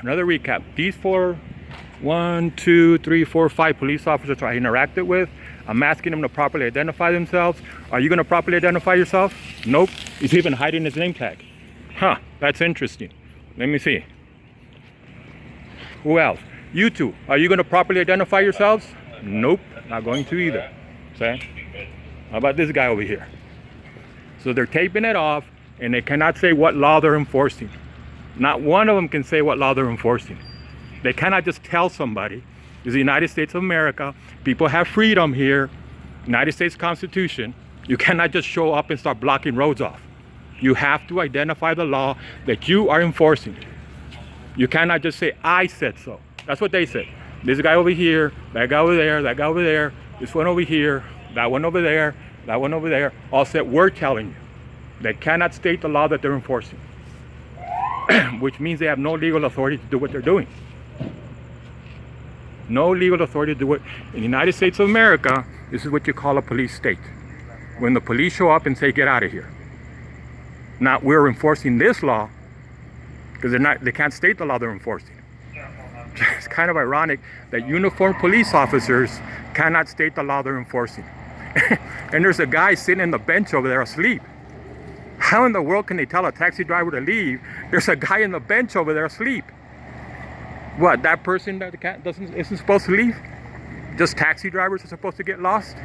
another recap. These 5 police officers I interacted with, I'm asking them to properly identify themselves. Are you going to properly identify yourself? Nope. He's even hiding his name tag. Huh, that's interesting. Let me see. Who else? You two, are you going to properly identify yourselves? Nope, not going to either. Okay? How about this guy over here? So they're taping it off, and they cannot say what law they're enforcing. Not one of them can say what law they're enforcing. They cannot just tell somebody, it's the United States of America, people have freedom here, United States Constitution. You cannot just show up and start blocking roads off. You have to identify the law that you are enforcing. You cannot just say, I said so. That's what they said. This guy over here, that guy over there, that guy over there, this one over here, that one over there, that one over there, all said, we're telling you. They cannot state the law that they're enforcing, which means they have no legal authority to do what they're doing. No legal authority to do it. In the United States of America, this is what you call a police state. When the police show up and say, get out of here. Not we're enforcing this law, because they can't state the law they're enforcing. It's kind of ironic that uniformed police officers cannot state the law they're enforcing. And there's a guy sitting in the bench over there asleep. How in the world can they tell a taxi driver to leave? There's a guy in the bench over there asleep. What, that person that isn't supposed to leave? Just taxi drivers are supposed to get lost?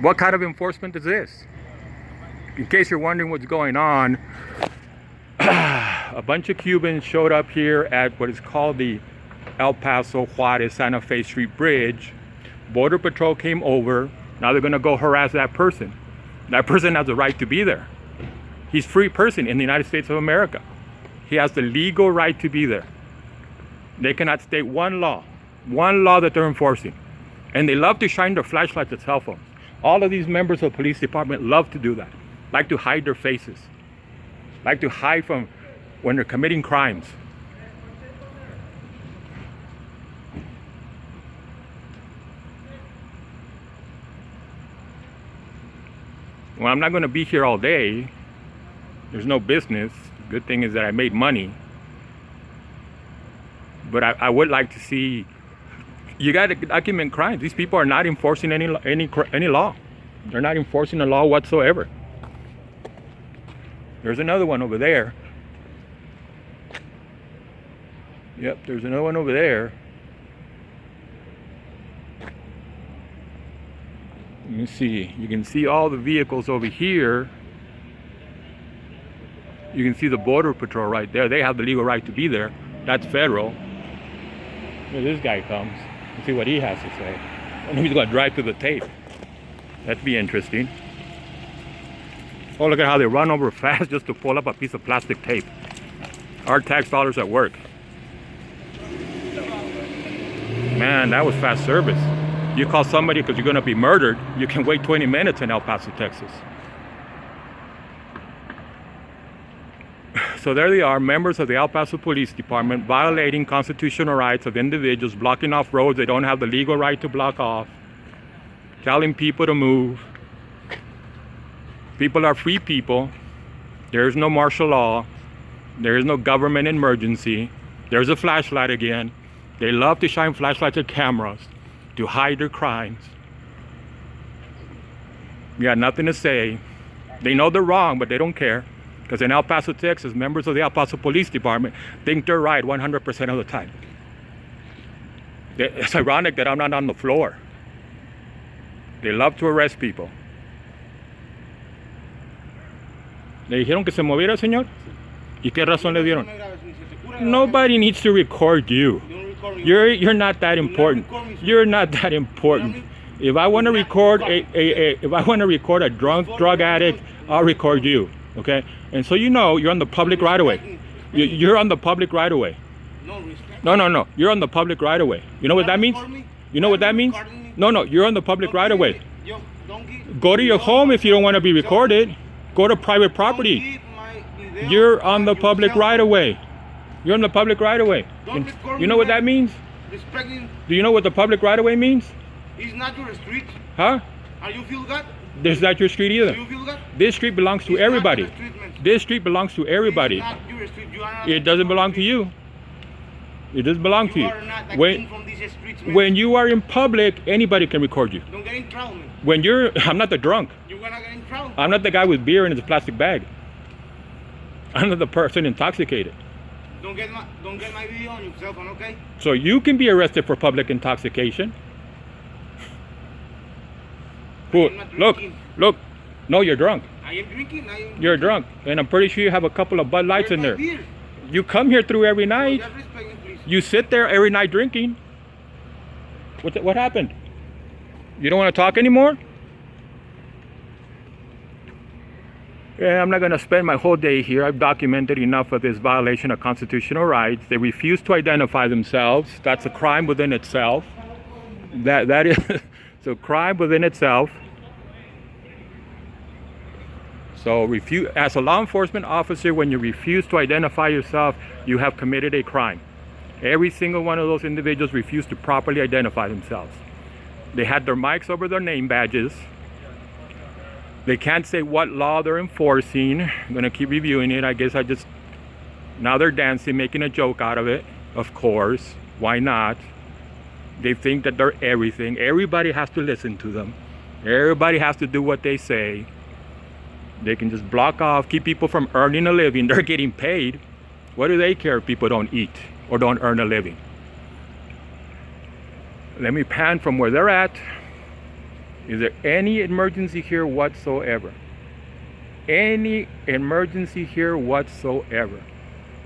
What kind of enforcement is this? In case you're wondering what's going on, a bunch of Cubans showed up here at what is called the El Paso Juarez Santa Fe Street Bridge. Border Patrol came over. Now they're going to go harass that person. That person has a right to be there. He's a free person in the United States of America. He has the legal right to be there. They cannot state one law that they're enforcing. And they love to shine their flashlights at cell phones. All of these members of the police department love to do that. Like to hide their faces. Like to hide from when they're committing crimes. Well, I'm not going to be here all day. There's no business. Good thing is that I made money. But I would like to see, you got to document crimes. These people are not enforcing any law. They're not enforcing the law whatsoever. There's another one over there. Yep, there's another one over there. Let me see. You can see all the vehicles over here. You can see the Border Patrol right there. They have the legal right to be there. That's federal. Here this guy comes. Let's see what he has to say. I know he's going to drive through the tape. That'd be interesting. Oh, look at how they run over fast just to pull up a piece of plastic tape. Our tax dollars at work. Man, that was fast service. You call somebody because you're going to be murdered, you can wait 20 minutes in El Paso, Texas. So there they are, members of the El Paso Police Department violating constitutional rights of individuals, blocking off roads they don't have the legal right to block off, telling people to move. People are free people. There is no martial law. There is no government emergency. There's a flashlight again. They love to shine flashlights at cameras to hide their crimes. You got nothing to say. They know they're wrong, but they don't care. Because in El Paso, Texas, members of the El Paso Police Department think they're right 100% of the time. It's ironic that I'm not on the floor. They love to arrest people. ¿Le dijeron que se moviera, señor? ¿Y qué razón le dieron? Nobody needs to record you. You're not that important. You're not that important. If I want to record a drug addict, I'll record you. Okay? And so you know you're on the public right of way. You're on the public right of way. No. You're on the public right of way. You know what that means? You know what that means? No. You're on the public right of way. Go to your home if you don't want to be recorded. Go to private property. You're on the public right of way. You're on the public right of way. You know what that means? Do you know what the public right of way means? It's not your street. Huh? Are you feel that? This is not your street either. You feel that? This street belongs to It's everybody. not your street, man. This street belongs to everybody. It's not your street. You are not It doesn't belong to you. It doesn't belong to You you. are not the When king from these streets, man. when you are in public, anybody can record you. Don't get in trouble, man. When you're, I'm not the drunk. You're gonna get in trouble. I'm not the guy with beer in his plastic bag. I'm not the person intoxicated. Don't get my video on your cell phone, okay? So you can be arrested for public intoxication. Cool. I'm not Look, drinking. look. No, you're drunk. I am drinking. You're drunk, and I'm pretty sure you have a couple of Bud Lights in there. Beer. You come here through every night. Just respect me, please. You sit there every night drinking. What happened? You don't want to talk anymore? Yeah, I'm not going to spend my whole day here. I've documented enough of this violation of constitutional rights. They refuse to identify themselves. That's a crime within itself. That is it's a crime within itself. So as a law enforcement officer, when you refuse to identify yourself, you have committed a crime. Every single one of those individuals refused to properly identify themselves. They had their mics over their name badges. They can't say what law they're enforcing. I'm going to keep reviewing it. I guess now they're dancing, making a joke out of it. Of course, why not? They think that they're everything. Everybody has to listen to them. Everybody has to do what they say. They can just block off, keep people from earning a living. They're getting paid. What do they care if people don't eat or don't earn a living? Let me pan from where they're at. Is there any emergency here whatsoever? Any emergency here whatsoever?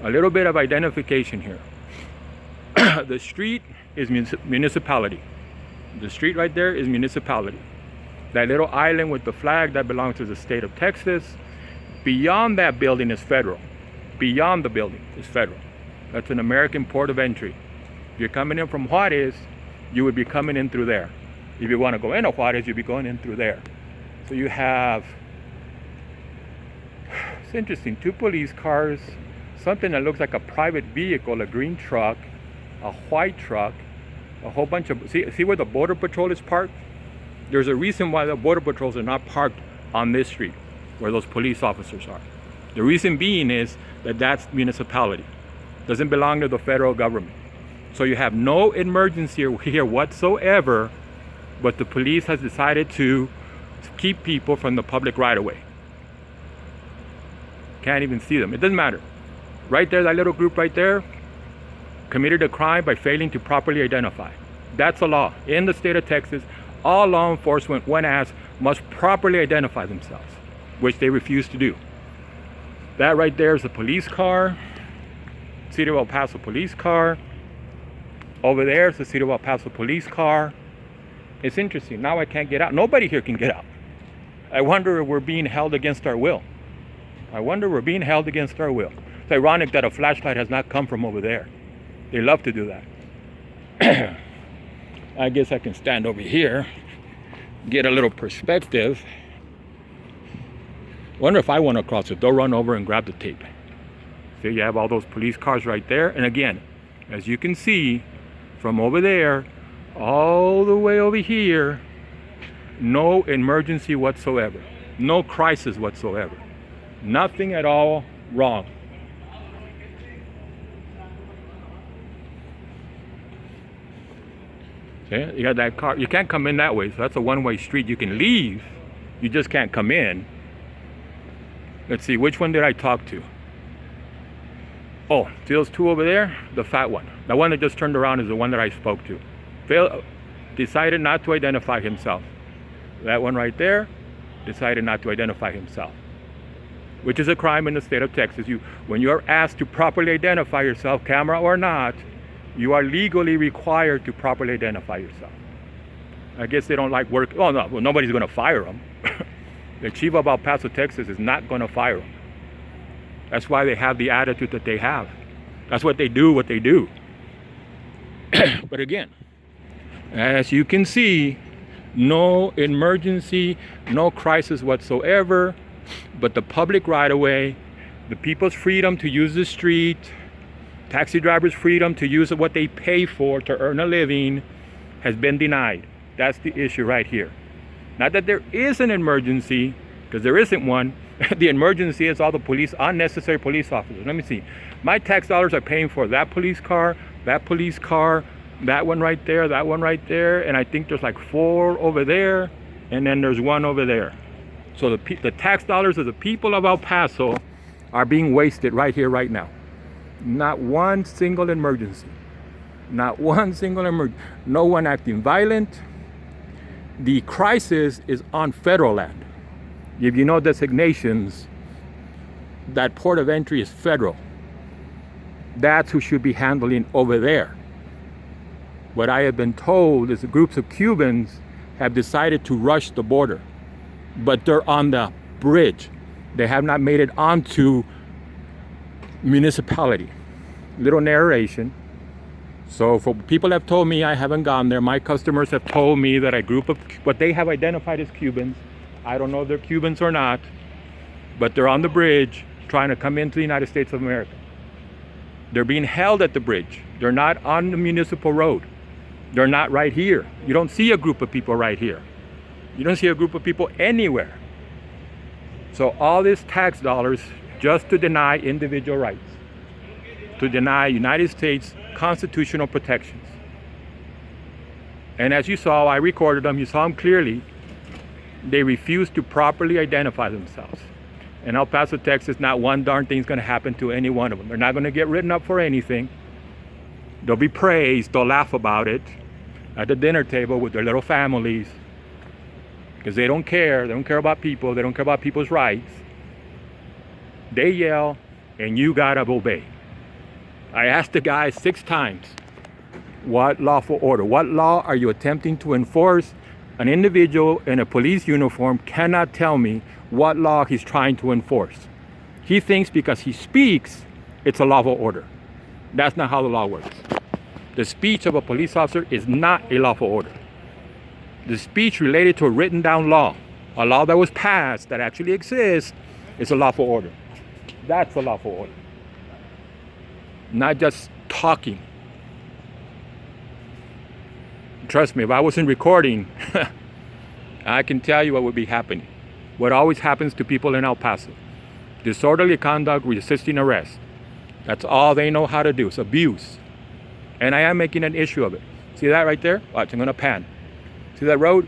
A little bit of identification here. The street is municipality. The street right there is municipality. That little island with the flag, that belongs to the state of Texas. Beyond that building is federal. Beyond the building is federal. That's an American port of entry. If you're coming in from Juarez, you would be coming in through there. If you want to go into Juarez, you'd be going in through there. So you have, it's interesting, 2 police cars, something that looks like a private vehicle, a green truck, a white truck, a whole bunch of, see where the Border Patrol is parked? There's a reason why the Border Patrols are not parked on this street where those police officers are. The reason being is that that's municipality. Doesn't belong to the federal government. So you have no emergency here whatsoever, but the police has decided to keep people from the public right away. Can't even see them. It doesn't matter. Right there, that little group right there committed a crime by failing to properly identify. That's a law. In the state of Texas, all law enforcement, when asked, must properly identify themselves, which they refuse to do. That right there is a police car, City of El Paso police car. Over there is the City of El Paso police car. It's interesting. Now I can't get out. Nobody here can get out. I wonder if we're being held against our will. I wonder if we're being held against our will. It's ironic that a flashlight has not come from over there. They love to do that. I guess I can stand over here, get a little perspective. Wonder if I want to cross it. They'll run over and grab the tape. See, you have all those police cars right there. And again, as you can see, from over there, all the way over here, no emergency whatsoever. No crisis whatsoever. Nothing at all wrong. Okay, you got that car. You can't come in that way, so that's a one-way street. You can leave, you just can't come in. Let's see, which one did I talk to? Oh, see those 2 over there? The fat one. The one that just turned around is the one that I spoke to. Decided not to identify himself. That one right there decided not to identify himself, which is a crime in the state of Texas. When you're asked to properly identify yourself, camera or not, you are legally required to properly identify yourself. I guess they don't like work. Oh no, well, nobody's going to fire them. The chief of El Paso, Texas is not going to fire them. That's why they have the attitude that they have. That's what they do, what they do. But again, as you can see, no emergency, no crisis whatsoever, but the public right of way, the people's freedom to use the street, taxi drivers' freedom to use what they pay for to earn a living has been denied. That's the issue right here. Not that there is an emergency, because there isn't one. The emergency is all the unnecessary police officers. Let me see. My tax dollars are paying for that police car, that one right there, that one right there, and I think there's like 4 over there, and then there's 1 over there. So the tax dollars of the people of El Paso are being wasted right here, right now. Not one single emergency. Not one single emergency. No one acting violent. The crisis is on federal land. If you know designations, that port of entry is federal. That's who should be handling over there. What I have been told is the groups of Cubans have decided to rush the border, but they're on the bridge. They have not made it onto municipality. Little narration. So for people have told me, I haven't gone there. My customers have told me that a group of what they have identified as Cubans, I don't know if they're Cubans or not, but they're on the bridge trying to come into the United States of America. They're being held at the bridge. They're not on the municipal road. They're not right here. You don't see a group of people right here. You don't see a group of people anywhere. So all this tax dollars just to deny individual rights, to deny United States constitutional protections. And as you saw, I recorded them, you saw them clearly. They refuse to properly identify themselves. In El Paso, Texas, not one darn thing's going to happen to any one of them. They're not going to get written up for anything. They'll be praised, they'll laugh about it at the dinner table with their little families, because they don't care. They don't care about people. They don't care about people's rights. They yell, and you gotta obey. I asked the guy 6 times, what lawful order? What law are you attempting to enforce? An individual in a police uniform cannot tell me what law he's trying to enforce. He thinks because he speaks, it's a lawful order. That's not how the law works. The speech of a police officer is not a lawful order. The speech related to a written down law, a law that was passed, that actually exists, is a lawful order. That's a lawful order. Not just talking. Trust me, if I wasn't recording, I can tell you what would be happening. What always happens to people in El Paso. Disorderly conduct, resisting arrest. That's all they know how to do. It's abuse. And I am making an issue of it. See that right there? Watch, I'm going to pan. See that road?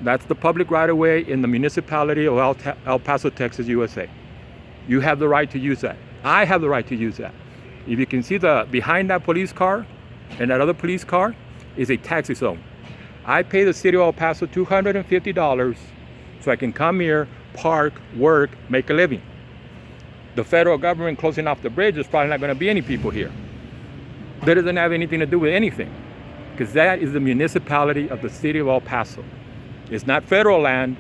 That's the public right-of-way in the municipality of El Paso, Texas, USA. You have the right to use that. I have the right to use that. If you can see behind that police car and that other police car is a taxi zone. I pay the city of El Paso $250 so I can come here, park, work, make a living. The federal government closing off the bridge, there's probably not going to be any people here. That doesn't have anything to do with anything, because that is the municipality of the city of El Paso. It's not federal land.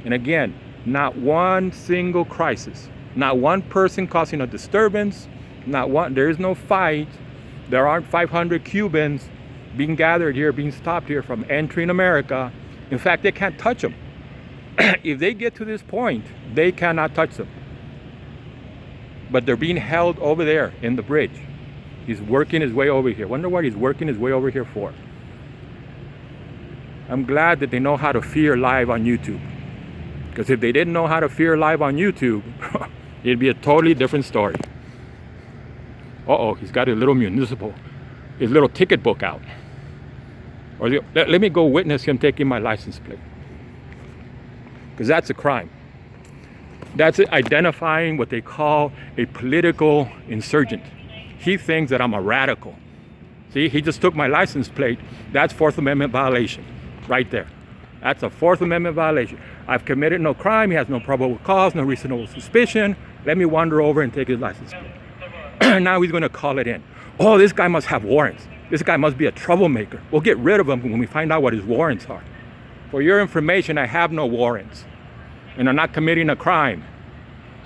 And again, not one single crisis, not one person causing a disturbance, there is no fight. There aren't 500 Cubans being gathered here, being stopped here from entering America. In fact, they can't touch them. If they get to this point, they cannot touch them. But they're being held over there in the bridge. He's working his way over here. Wonder what he's working his way over here for. I'm glad that they know how to fear live on YouTube. Because if they didn't know how to fear live on YouTube, it'd be a totally different story. Uh-oh, he's got his little ticket book out. Or let me go witness him taking my license plate. Because that's a crime. That's identifying what they call a political insurgent. He thinks that I'm a radical. See, he just took my license plate. That's Fourth Amendment violation, right there. That's a Fourth Amendment violation. I've committed no crime. He has no probable cause, no reasonable suspicion. Let me wander over and take his license plate. Now he's going to call it in. Oh, this guy must have warrants. This guy must be a troublemaker. We'll get rid of him when we find out what his warrants are. For your information, I have no warrants. And I'm not committing a crime.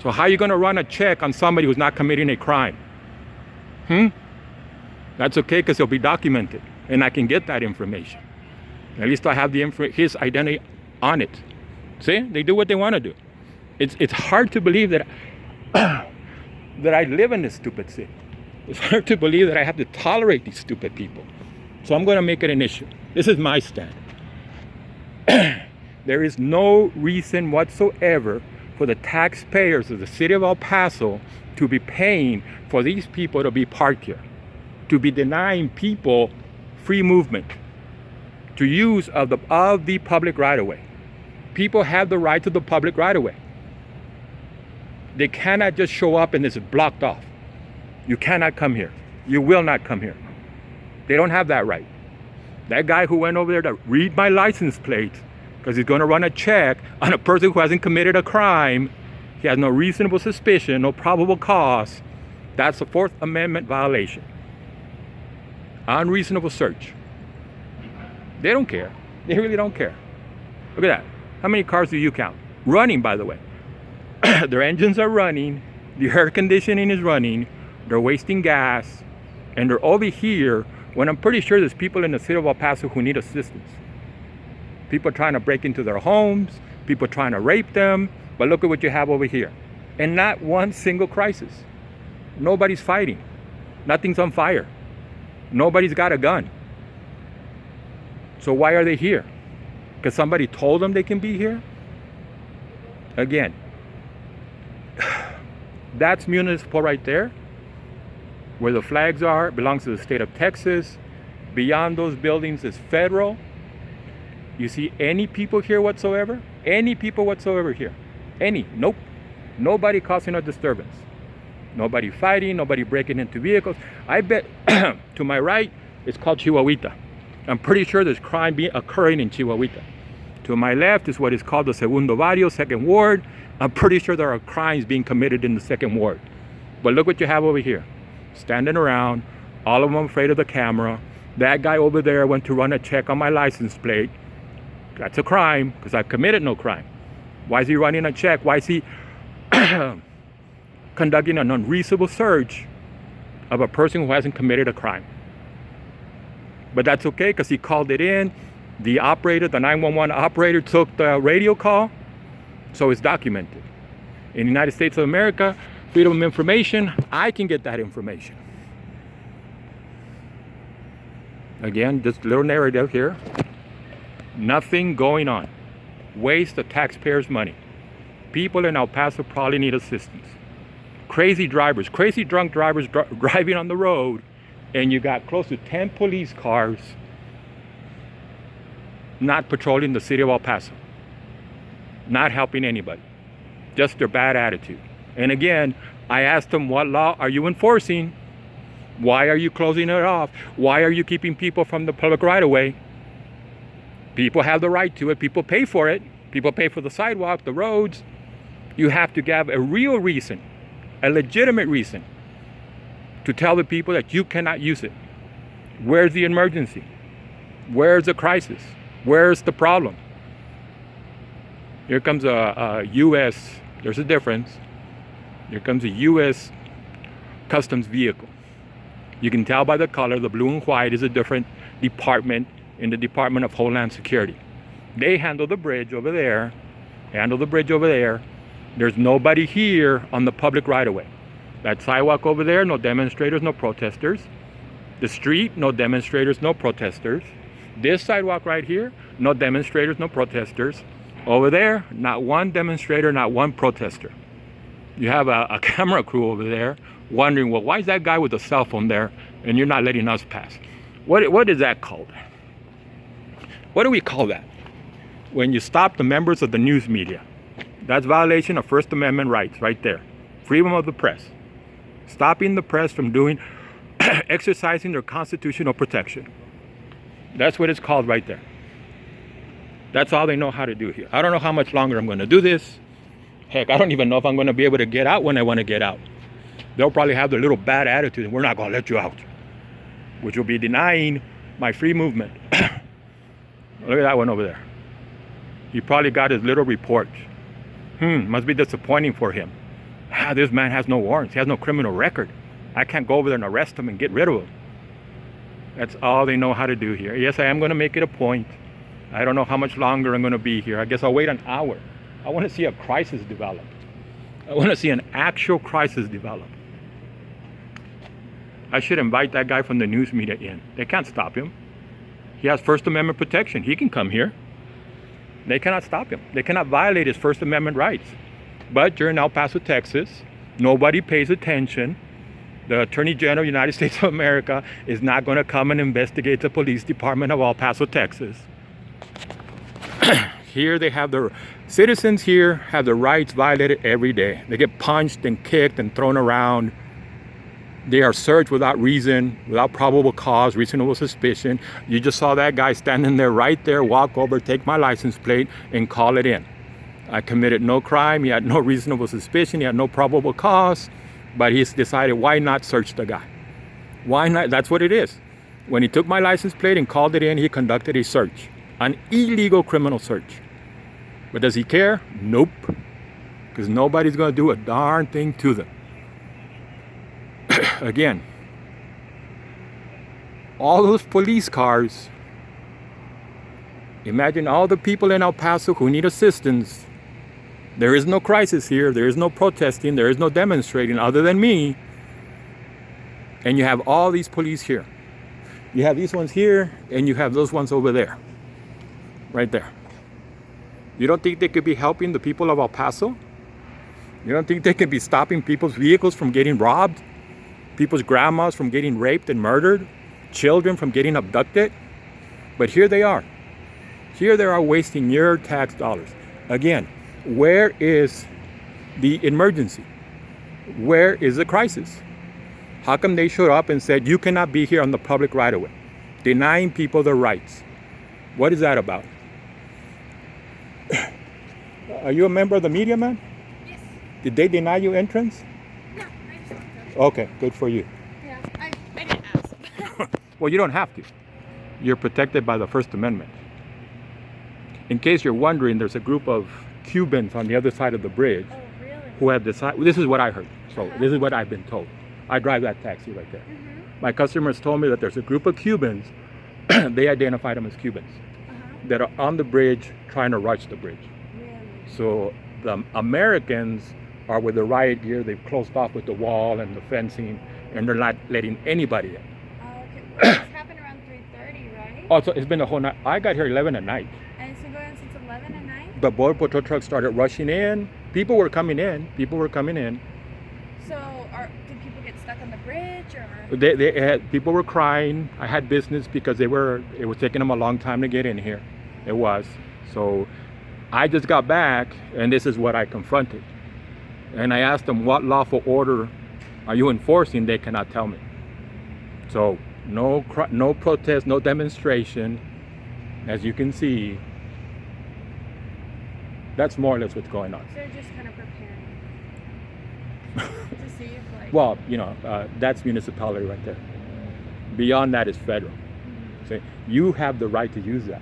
So how are you going to run a check on somebody who's not committing a crime? That's okay, because it'll be documented. And I can get that information. At least I have his identity on it. See? They do what they want to do. It's hard to believe that that I live in this stupid city. It's hard to believe that I have to tolerate these stupid people. So I'm going to make it an issue. This is my stand. There is no reason whatsoever for the taxpayers of the city of El Paso to be paying for these people to be parked here, to be denying people free movement, to use of the public right-of-way. People have the right to the public right-of-way. They cannot just show up and it's blocked off. You cannot come here. You will not come here. They don't have that right. That guy who went over there to read my license plate because he's going to run a check on a person who hasn't committed a crime, he has no reasonable suspicion, no probable cause, that's a Fourth Amendment violation. Unreasonable search. They don't care. They really don't care. Look at that. How many cars do you count? Running, by the way. Their engines are running, the air conditioning is running, they're wasting gas, and they're over here when I'm pretty sure there's people in the city of El Paso who need assistance. People trying to break into their homes, people trying to rape them, but look at what you have over here. And not one single crisis. Nobody's fighting. Nothing's on fire. Nobody's got a gun. So why are they here? Because somebody told them they can be here? Again, that's municipal right there. Where the flags are, it belongs to the state of Texas. Beyond those buildings is federal. You see any people here whatsoever? Any people whatsoever here? Any? Nope. Nobody causing a disturbance. Nobody fighting, nobody breaking into vehicles. I bet to my right, it's called Chihuahuita. I'm pretty sure there's crime occurring in Chihuahuita. To my left is what is called the Segundo Barrio, Second Ward. I'm pretty sure there are crimes being committed in the Second Ward. But look what you have over here. Standing around, all of them afraid of the camera. That guy over there went to run a check on my license plate. That's a crime, because I've committed no crime. Why is he running a check? Why is he conducting an unreasonable search of a person who hasn't committed a crime? But that's okay, because he called it in. The operator, the 911 operator, took the radio call, so it's documented. In the United States of America, freedom of information, I can get that information. Again, this little narrative here. Nothing going on. Waste of taxpayers' money. People in El Paso probably need assistance. Crazy drivers, crazy drunk drivers driving on the road, and you got close to 10 police cars not patrolling the city of El Paso. Not helping anybody. Just their bad attitude. And again, I asked them, what law are you enforcing? Why are you closing it off? Why are you keeping people from the public right-of-way? People have the right to it. People pay for it. People pay for the sidewalk, the roads. You have to have a real reason, a legitimate reason, to tell the people that you cannot use it. Where's the emergency? Where's the crisis? Where's the problem? Here comes a U.S., there's a difference. Here comes a U.S. Customs vehicle. You can tell by the color, the blue and white is a different department in the Department of Homeland Security. They handle the bridge over there, There's nobody here on the public right-of-way. That sidewalk over there, no demonstrators, no protesters. The street, no demonstrators, no protesters. This sidewalk right here, no demonstrators, no protesters. Over there, not one demonstrator, not one protester. You have a camera crew over there wondering, well, why is that guy with a cell phone there and you're not letting us pass? What is that called? What do we call that? When you stop the members of the news media. That's violation of First Amendment rights right there. Freedom of the press. Stopping the press from exercising their constitutional protection. That's what it's called right there. That's all they know how to do here. I don't know how much longer I'm going to do this. Heck, I don't even know if I'm going to be able to get out when I want to get out. They'll probably have their little bad attitude and we're not going to let you out, which will be denying my free movement. Look at that one over there. He probably got his little report. Must be disappointing for him. This man has no warrants. He has no criminal record. I can't go over there and arrest him and get rid of him. That's all they know how to do here. Yes, I am going to make it a point. I don't know how much longer I'm going to be here. I guess I'll wait an hour. I want to see a crisis develop. I want to see an actual crisis develop. I should invite that guy from the news media in. They can't stop him. He has First Amendment protection. He can come here. They cannot stop him. They cannot violate his First Amendment rights. But you're in El Paso, Texas. Nobody pays attention. The Attorney General of the United States of America is not going to come and investigate the police department of El Paso, Texas. Here they have their citizens here have their rights violated every day. They get punched and kicked and thrown around. They are searched without reason, without probable cause, reasonable suspicion. You just saw that guy standing there right there, walk over, take my license plate and call it in. I committed no crime. He had no reasonable suspicion. He had no probable cause, but he's decided why not search the guy? Why not? That's what it is. When he took my license plate and called it in, he conducted a search, an illegal criminal search. But does he care? Nope. Because nobody's going to do a darn thing to them. Again, all those police cars, imagine all the people in El Paso who need assistance. There is no crisis here. There is no protesting. There is no demonstrating other than me. And you have all these police here. You have these ones here, and you have those ones over there. Right there. You don't think they could be helping the people of El Paso? You don't think they could be stopping people's vehicles from getting robbed? People's grandmas from getting raped and murdered? Children from getting abducted? But here they are. Here they are wasting your tax dollars. Again, where is the emergency? Where is the crisis? How come they showed up and said, you cannot be here on the public right of way, denying people their rights? What is that about? Are you a member of the media, man? Yes. Did they deny you entrance? No, I just walked up. Okay, good for you. Yeah, I didn't ask. Well, you don't have to. You're protected by the First Amendment. In case you're wondering, there's a group of Cubans on the other side of the bridge Oh, really? who have decided, this is what I heard, so this is what I've been told. I drive that taxi right there. Mm-hmm. My customers told me that there's a group of Cubans, they identified them as Cubans, that are on the bridge trying to rush the bridge. Really? So the Americans are with the riot gear, they've closed off with the wall and the fencing, and they're not letting anybody in. Oh, okay. Well, this happened around 3:30, right? Oh, so it's been a whole night. I got here 11 at night. And it's been going on since 11 at night? The Border Patrol trucks started rushing in. People were coming in. So, did people get stuck on the bridge, or? They had, people were crying. I had business because it was taking them a long time to get in here. It was. So I just got back, and this is what I confronted. And I asked them, what lawful order are you enforcing? They cannot tell me. So no protest, no demonstration. As you can see, that's more or less what's going on. So they're just kind of preparing to see if, like... Well, that's municipality right there. Beyond that is federal. So you have the right to use that.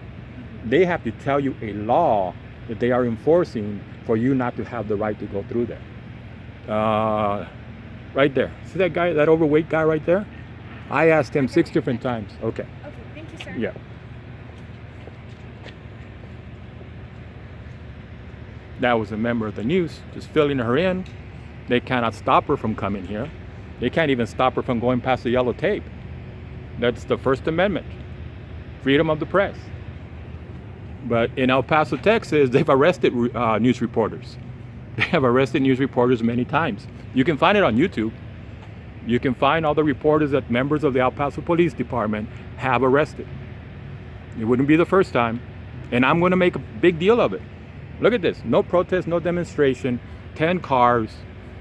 They have to tell you a law that they are enforcing for you not to have the right to go through there. Right there. See that guy, that overweight guy right there? I asked him 6 different times. Okay. Okay, thank you, sir. Yeah. That was a member of the news, just filling her in. They cannot stop her from coming here. They can't even stop her from going past the yellow tape. That's the First Amendment, freedom of the press. But in El Paso, Texas, they've arrested news reporters. They have arrested news reporters many times. You can find it on YouTube. You can find all the reporters that members of the El Paso Police Department have arrested. It wouldn't be the first time. And I'm going to make a big deal of it. Look at this. No protest, no demonstration, 10 cars,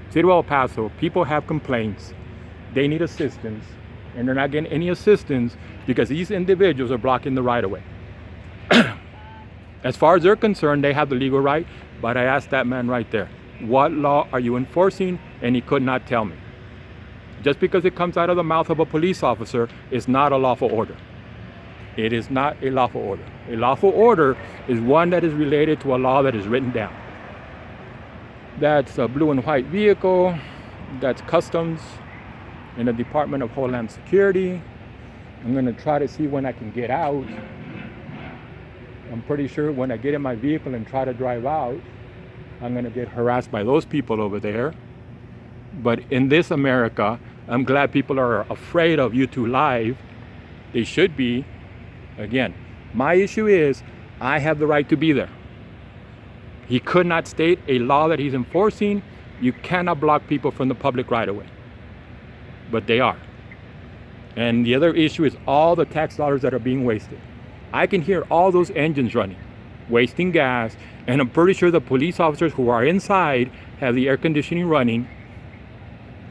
City of El Paso. People have complaints. They need assistance. And they're not getting any assistance because these individuals are blocking the right-of-way. As far as they're concerned, they have the legal right. But I asked that man right there, what law are you enforcing? And he could not tell me. Just because it comes out of the mouth of a police officer is not a lawful order. It is not a lawful order. A lawful order is one that is related to a law that is written down. That's a blue and white vehicle. That's Customs in the Department of Homeland Security. I'm going to try to see when I can get out. I'm pretty sure when I get in my vehicle and try to drive out, I'm going to get harassed by those people over there. But in this America, I'm glad people are afraid of YouTube Live. They should be. Again, my issue is I have the right to be there. He could not state a law that he's enforcing. You cannot block people from the public right away. But they are. And the other issue is all the tax dollars that are being wasted. I can hear all those engines running, wasting gas, and I'm pretty sure the police officers who are inside have the air conditioning running.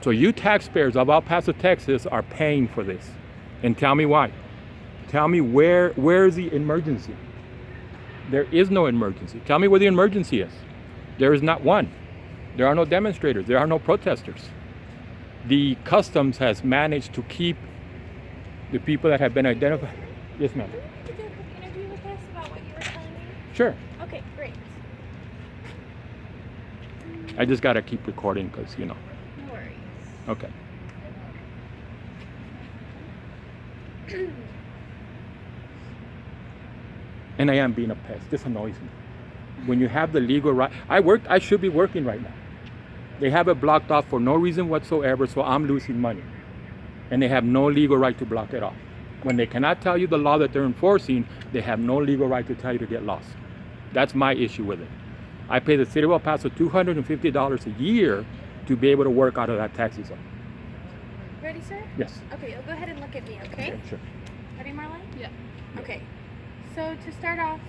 So you taxpayers of El Paso, Texas are paying for this. And tell me why. Tell me where's the emergency? There is no emergency. Tell me where the emergency is. There is not one. There are no demonstrators. There are no protesters. The customs has managed to keep the people that have been identified. Yes, ma'am. Can you do a quick interview with us about what you were telling me? Sure. Okay, great. I just gotta keep recording because, you know. No worries. Okay. And I am being a pest. This annoys me. When you have the legal right, I should be working right now. They have it blocked off for no reason whatsoever, so I'm losing money. And they have no legal right to block it off. When they cannot tell you the law that they're enforcing, they have no legal right to tell you to get lost. That's my issue with it. I pay the city of El Paso $250 a year to be able to work out of that taxi zone. Ready, sir? Yes. Okay, you'll go ahead and look at me, okay? Okay, sure. Ready, Marlene? Yeah. Okay. So to start off,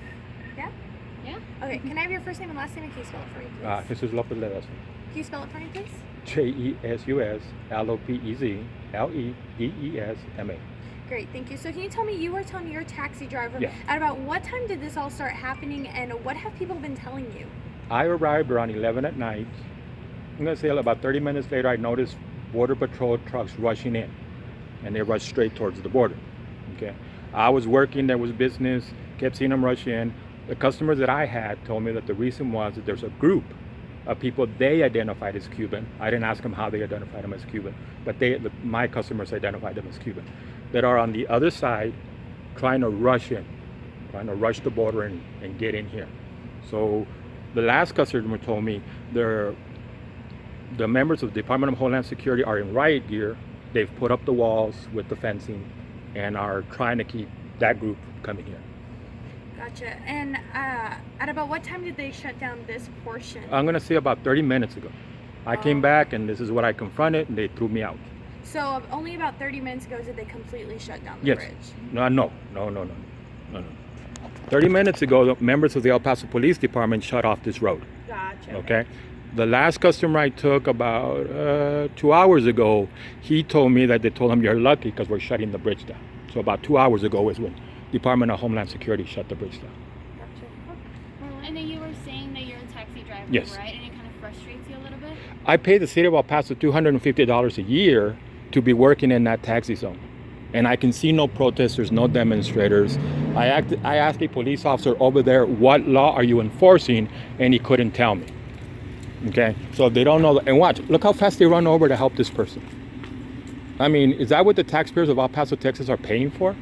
yeah? Yeah. Okay, can I have your first name and last name and can you spell it for me, please? Jesus Lopez Ledesma. Can you spell it for me, please? JESUS LOPEZLEDESMA. Great, thank you. So can you tell me, you were telling me you're a taxi driver. Yeah. At about what time did this all start happening and what have people been telling you? I arrived around 11 at night. I'm going to say about 30 minutes later, I noticed Border Patrol trucks rushing in. And they rushed straight towards the border. Okay. I was working, there was business, kept seeing them rush in. The customers that I had told me that the reason was that there's a group of people they identified as Cuban. I didn't ask them how they identified them as Cuban, but my customers identified them as Cuban, that are on the other side trying to rush the border and get in here. So the last customer told me the members of the Department of Homeland Security are in riot gear. They've put up the walls with the fencing and are trying to keep that group from coming here. Gotcha. And at about what time did they shut down this portion? I'm going to say about 30 minutes ago. I came back and this is what I confronted and they threw me out. So only about 30 minutes ago did they completely shut down the Yes. bridge? No. 30 minutes ago, the members of the El Paso Police Department shut off this road. Gotcha. Okay. The last customer I took about 2 hours ago, he told me that they told him, you're lucky because we're shutting the bridge down. So about 2 hours ago is when Department of Homeland Security shut the bridge down. Gotcha. And then you were saying that you're a taxi driver, Yes. right? And it kind of frustrates you a little bit? I pay the city of El Paso $250 a year to be working in that taxi zone. And I can see no protesters, no demonstrators. I asked a police officer over there, what law are you enforcing? And he couldn't tell me. Okay, so if they don't know, and watch, look how fast they run over to help this person. I mean, is that what the taxpayers of El Paso, Texas are paying for?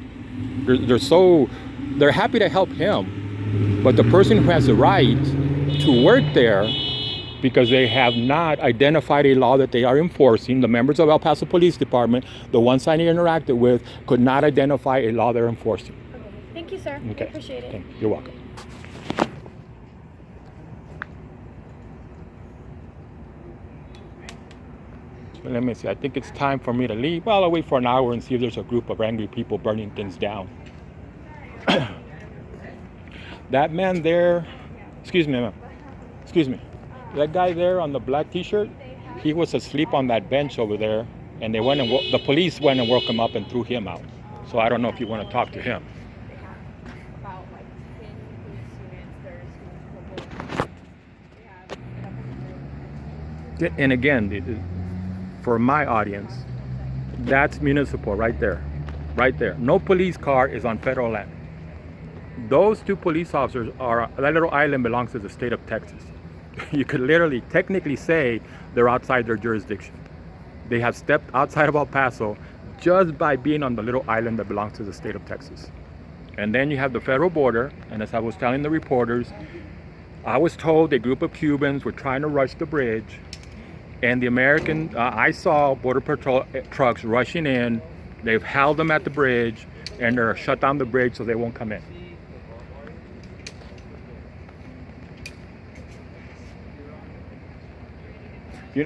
They're happy to help him, but the person who has the right to work there, because they have not identified a law that they are enforcing, the members of El Paso Police Department, the ones I interacted with, could not identify a law they're enforcing. Okay. Thank you, sir. Okay. I appreciate it. Thank you. You're welcome. So let me see. I think it's time for me to leave. Well, I'll wait for an hour and see if there's a group of angry people burning things down. That man there, excuse me, ma'am. Excuse me. That guy there on the black t-shirt, he was asleep on that bench over there, and they went and the police went and woke him up and threw him out. So I don't know if you want to talk to him. About like 10 police units. There's And again, for my audience, that's municipal right there. Right there. No police car is on federal land. Those two police officers that little island belongs to the state of Texas. You could literally, technically say they're outside their jurisdiction. They have stepped outside of El Paso just by being on the little island that belongs to the state of Texas. And then you have the federal border, and as I was telling the reporters, I was told a group of Cubans were trying to rush the bridge, and I saw Border Patrol trucks rushing in. They've held them at the bridge, and they're shut down the bridge so they won't come in. You,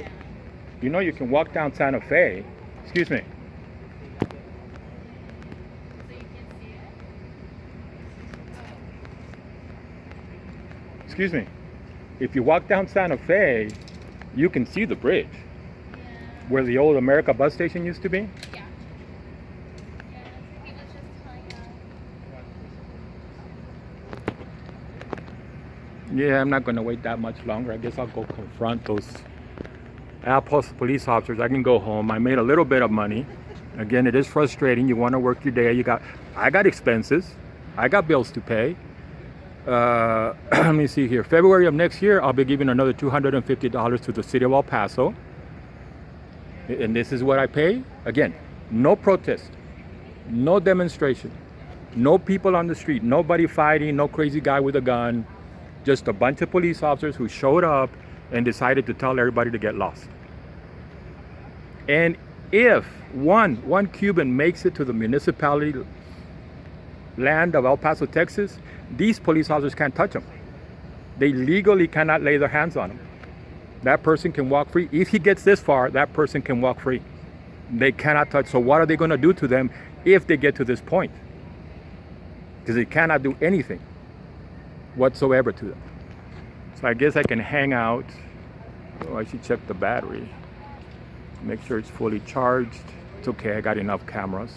you know you can walk down Santa Fe. Excuse me. So you can see it? Excuse me. If you walk down Santa Fe, you can see the bridge Yeah. where the old America bus station used to be. Yeah. Yeah, he was just telling us. Yeah, I'm not going to wait that much longer. I guess I'll go confront those Paso police officers. I can go home. I made a little bit of money. Again, it is frustrating. You want to work your day. I got expenses. I got bills to pay. Let me see here. February of next year, I'll be giving another $250 to the city of El Paso. And this is what I pay. Again, no protest, no demonstration, no people on the street, nobody fighting, no crazy guy with a gun. Just a bunch of police officers who showed up and decided to tell everybody to get lost. And if one Cuban makes it to the municipality land of El Paso, Texas, these police officers can't touch him. They legally cannot lay their hands on him. That person can walk free. If he gets this far, that person can walk free. They cannot touch. So what are they going to do to them if they get to this point? Because they cannot do anything whatsoever to them. So I guess I can hang out. Oh, I should check the battery. Make sure it's fully charged. It's okay, I got enough cameras.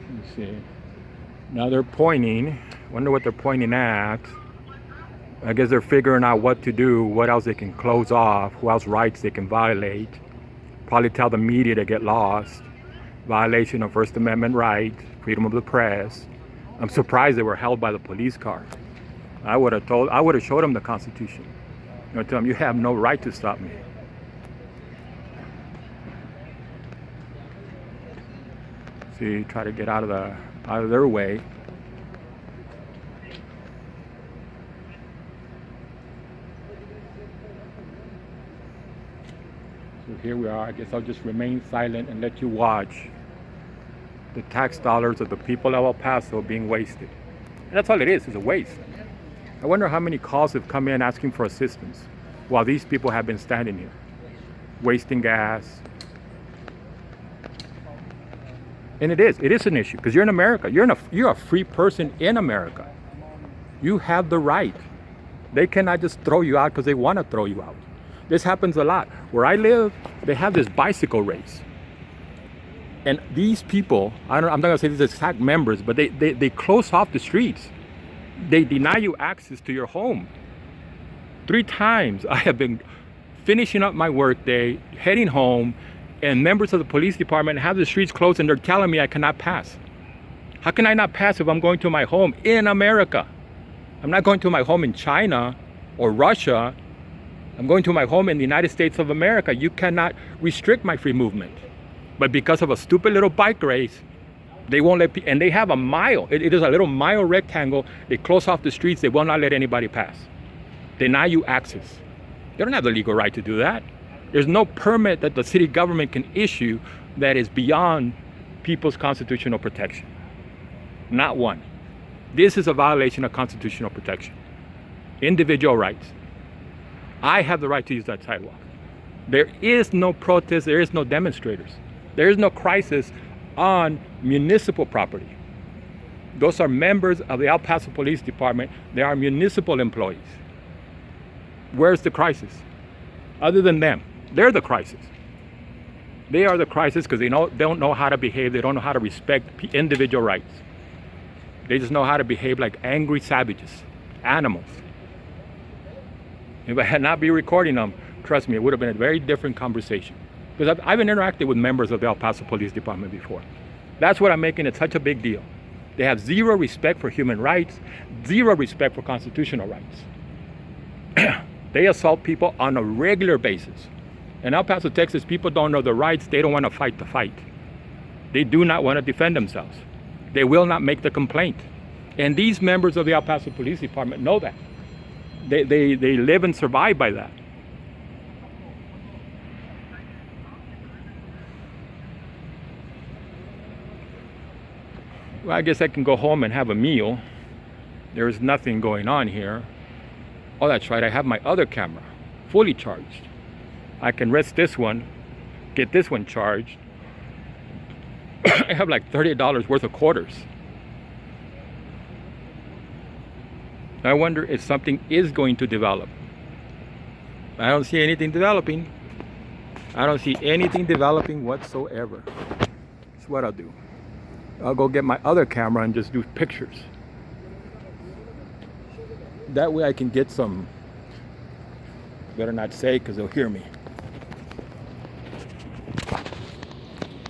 Let me see. Now they're pointing. Wonder what they're pointing at. I guess they're figuring out what to do, what else they can close off, who else rights they can violate. Probably tell the media to get lost. Violation of First Amendment right, freedom of the press. I'm surprised they were held by the police car. I would have showed them the Constitution. I would tell them, you have no right to stop me. See, try to get out of their way. So here we are. I guess I'll just remain silent and let you watch the tax dollars of the people of El Paso being wasted. And that's all it is a waste. I wonder how many calls have come in asking for assistance while these people have been standing here, wasting gas. And it is an issue because you're in America. You're a free person in America. You have the right. They cannot just throw you out because they want to throw you out. This happens a lot. Where I live, they have this bicycle race. And these people, I'm not going to say these exact members, but they close off the streets. They deny you access to your home. 3 times I have been finishing up my work day, heading home, and members of the police department have the streets closed and they're telling me I cannot pass. How can I not pass if I'm going to my home in America? I'm not going to my home in China or Russia. I'm going to my home in the United States of America. You cannot restrict my free movement. But because of a stupid little bike race, they won't let people, and they have a mile. It is a little mile rectangle. They close off the streets. They will not let anybody pass. Deny you access. They don't have the legal right to do that. There's no permit that the city government can issue that is beyond people's constitutional protection. Not one. This is a violation of constitutional protection. Individual rights. I have the right to use that sidewalk. There is no protest. There is no demonstrators. There is no crisis on municipal property. Those are members of the El Paso Police Department. They are municipal employees. Where's the crisis? Other than them, they're the crisis. They are the crisis because they don't know how to behave. They don't know how to respect individual rights. They just know how to behave like angry savages, animals. If I had not been recording them, trust me, it would have been a very different conversation. Because I've been interacting with members of the El Paso Police Department before. That's what I'm making it such a big deal. They have zero respect for human rights, zero respect for constitutional rights. They assault people on a regular basis. In El Paso, Texas, people don't know their rights. They don't want to fight the fight. They do not want to defend themselves. They will not make the complaint. And these members of the El Paso Police Department know that. They live and survive by that. Well, I guess I can go home and have a meal. There's nothing going on here. Oh, that's right. I have my other camera fully charged. I can rest this one, get this one charged. I have like $30 worth of quarters. I wonder if something is going to develop. I don't see anything developing. I don't see anything developing whatsoever. That's what I'll do. I'll go get my other camera and just do pictures. That way I can get some, better not say because they'll hear me.